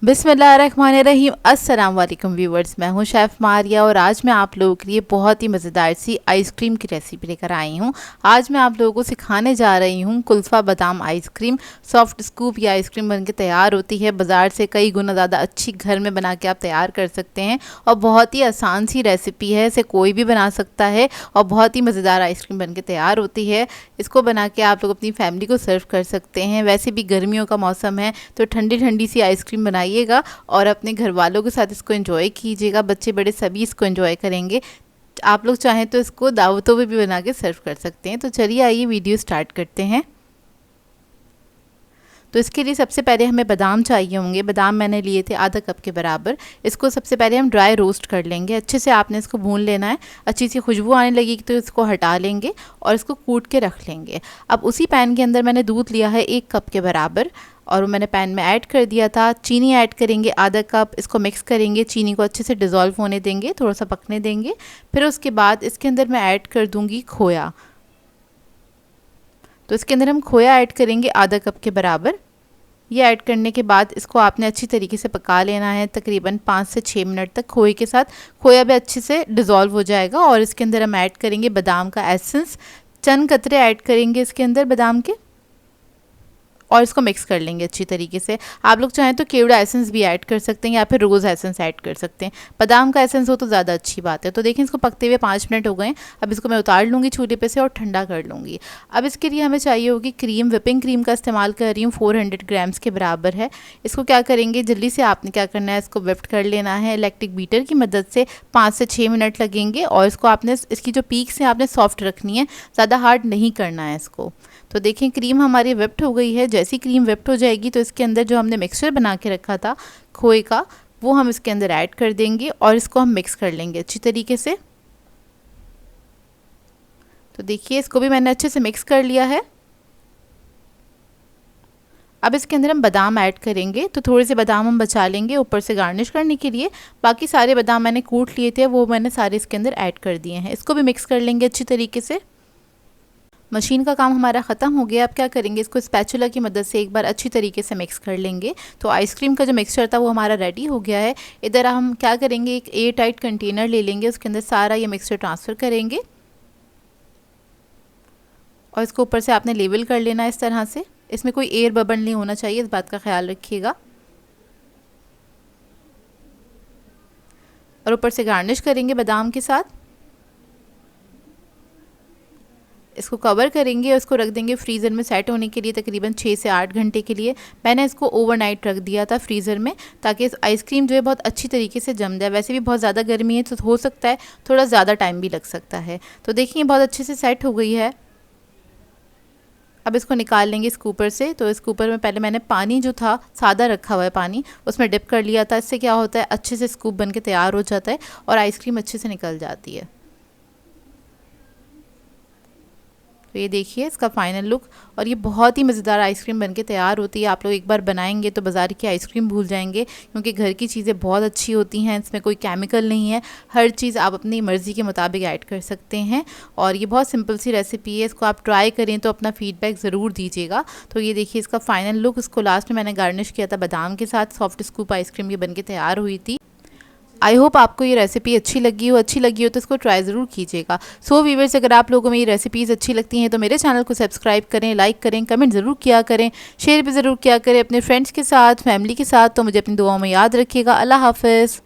बिस्मिल्लाहिर्रहमानिर्रहीम। अस्सलाम वालेकुम व्यूवर्स, मैं हूं शेफ़ मारिया और आज मैं आप लोगों के लिए बहुत ही मज़ेदार सी आइसक्रीम की रेसिपी लेकर आई हूं। आज मैं आप लोगों को सिखाने जा रही हूं कुल्फ़ा बादाम आइसक्रीम। सॉफ्ट स्कूप ये आइसक्रीम बनके तैयार होती है, बाज़ार से कई गुना ज़्यादा अच्छी घर में बना के आप तैयार कर सकते हैं और बहुत ही आसान सी रेसिपी है, इसे कोई भी बना सकता है और बहुत ही मज़ेदार आइसक्रीम बनके तैयार होती है। इसको बना के आप लोग अपनी फैमिली को सर्व कर सकते हैं। वैसे भी गर्मियों का मौसम है तो ठंडी ठंडी सी आइसक्रीम बनाइएगा और अपने घर वालों के साथ इसको एंजॉय कीजिएगा। बच्चे बड़े सभी इसको एंजॉय करेंगे। आप लोग चाहें तो इसको दावतों में भी बना के सर्व कर सकते हैं। तो चलिए आइए वीडियो स्टार्ट करते हैं। तो इसके लिए सबसे पहले हमें बादाम चाहिए होंगे। बादाम मैंने लिए थे आधा कप के बराबर। इसको सबसे पहले हम ड्राई रोस्ट कर लेंगे। अच्छे से आपने इसको भून लेना है। अच्छी सी खुशबू आने लगेगी तो इसको हटा लेंगे और इसको कूट के रख लेंगे। अब उसी पैन के अंदर मैंने दूध लिया है 1 कप के बराबर और मैंने पैन में ऐड कर दिया था। चीनी ऐड करेंगे आधा कप। इसको मिक्स करेंगे, चीनी को अच्छे से डिज़ोल्व होने देंगे, थोड़ा सा पकने देंगे। फिर उसके बाद इसके अंदर मैं ऐड कर दूँगी खोया। तो इसके अंदर हम खोया ऐड करेंगे आधा कप के बराबर। ये ऐड करने के बाद इसको आपने अच्छी तरीके से पका लेना है, तकरीबन 5 से 6 मिनट तक। खोए के साथ खोया भी अच्छे से डिज़ोल्व हो जाएगा और इसके अंदर हम ऐड करेंगे बादाम का एसेंस। चंद कतरे ऐड करेंगे इसके अंदर बादाम के और इसको मिक्स कर लेंगे अच्छी तरीके से। आप लोग चाहें तो केवड़ा एसेंस भी ऐड कर सकते हैं या फिर रोज़ एसेंस ऐड कर सकते हैं। बादाम का एसेंस हो तो ज़्यादा अच्छी बात है। तो देखिए इसको पकते हुए 5 मिनट हो गए। अब इसको मैं उतार लूँगी चूल्हे पे से और ठंडा कर लूँगी। अब इसके लिए हमें चाहिए होगी क्रीम। विपिंग क्रीम का इस्तेमाल कर रही हूँ, 400 ग्राम्स के बराबर है। इसको क्या करेंगे, जल्दी से आपने क्या करना है, इसको विप्ट कर लेना है इलेक्ट्रिक बीटर की मदद से। 5 से 6 मिनट लगेंगे और इसको आपने इसकी जो पीक्स हैं आपने सॉफ्ट रखनी है, ज़्यादा हार्ड नहीं करना है इसको। तो देखें क्रीम हमारी विप्ट हो गई है। जैसी क्रीम विप्ट हो जाएगी तो इसके अंदर जो हमने मिक्सचर बना के रखा था खोए का, वो हम इसके अंदर ऐड कर देंगे और इसको हम मिक्स कर लेंगे अच्छी तरीके से। तो देखिए इसको भी मैंने अच्छे से मिक्स कर लिया है। अब इसके अंदर हम बादाम ऐड करेंगे। तो थोड़े से बादाम हम बचा लेंगे ऊपर से गार्निश करने के लिए। बाकी सारे बादाम मैंने कूट लिए थे, वो मैंने सारे इसके अंदर ऐड कर दिए हैं। इसको भी मिक्स कर लेंगे अच्छी तरीके से। मशीन का काम हमारा ख़त्म हो गया। अब क्या करेंगे, इसको स्पैचुला की मदद से एक बार अच्छी तरीके से मिक्स कर लेंगे। तो आइसक्रीम का जो मिक्सचर था वो हमारा रेडी हो गया है। इधर हम क्या करेंगे, एक एयर टाइट कंटेनर ले लेंगे, उसके अंदर सारा ये मिक्सचर ट्रांसफ़र करेंगे और इसको ऊपर से आपने लेवल कर लेना है इस तरह से। इसमें कोई एयर बबल नहीं होना चाहिए, इस बात का ख्याल रखिएगा। और ऊपर से गार्निश करेंगे बादाम के साथ। इसको कवर करेंगे और इसको रख देंगे फ्रीज़र में सेट होने के लिए तकरीबन 6 से 8 घंटे के लिए। मैंने इसको ओवरनाइट रख दिया था फ्रीज़र में, ताकि आइसक्रीम जो है बहुत अच्छी तरीके से जम जाए। वैसे भी बहुत ज़्यादा गर्मी है तो हो सकता है थोड़ा ज़्यादा टाइम भी लग सकता है। तो देखिए बहुत अच्छे से सेट हो गई है। अब इसको निकाल लेंगे स्कूपर से। तो स्कूपर में पहले मैंने पानी जो था सादा रखा हुआ है पानी, उसमें डिप कर लिया था। इससे क्या होता है, अच्छे से स्कूप बन के तैयार हो जाता है और आइसक्रीम अच्छे से निकल जाती है। तो ये देखिए इसका फाइनल लुक और ये बहुत ही मज़ेदार आइसक्रीम बनके तैयार होती है। आप लोग एक बार बनाएंगे तो बाज़ार की आइसक्रीम भूल जाएंगे, क्योंकि घर की चीज़ें बहुत अच्छी होती हैं। इसमें कोई केमिकल नहीं है, हर चीज़ आप अपनी मर्ज़ी के मुताबिक ऐड कर सकते हैं और ये बहुत सिंपल सी रेसिपी है। इसको आप ट्राई करें तो अपना फ़ीडबैक ज़रूर दीजिएगा। तो ये देखिए इसका फ़ाइनल लुक। इसको लास्ट में मैंने गार्निश किया था बादाम के साथ। सॉफ्ट स्कूप आइसक्रीम ये बनके तैयार हुई थी। आई होप आपको ये रेसिपी अच्छी लगी हो तो इसको ट्राई ज़रूर कीजिएगा। सो व्यूअर्स, अगर आप लोगों में ये रेसिपीज़ अच्छी लगती हैं तो मेरे चैनल को सब्सक्राइब करें, लाइक करें, कमेंट ज़रूर किया करें, शेयर भी ज़रूर किया करें अपने फ्रेंड्स के साथ, फैमिली के साथ। तो मुझे अपनी दुआओं में याद रखिएगा। अल्लाह हाफ़िज़।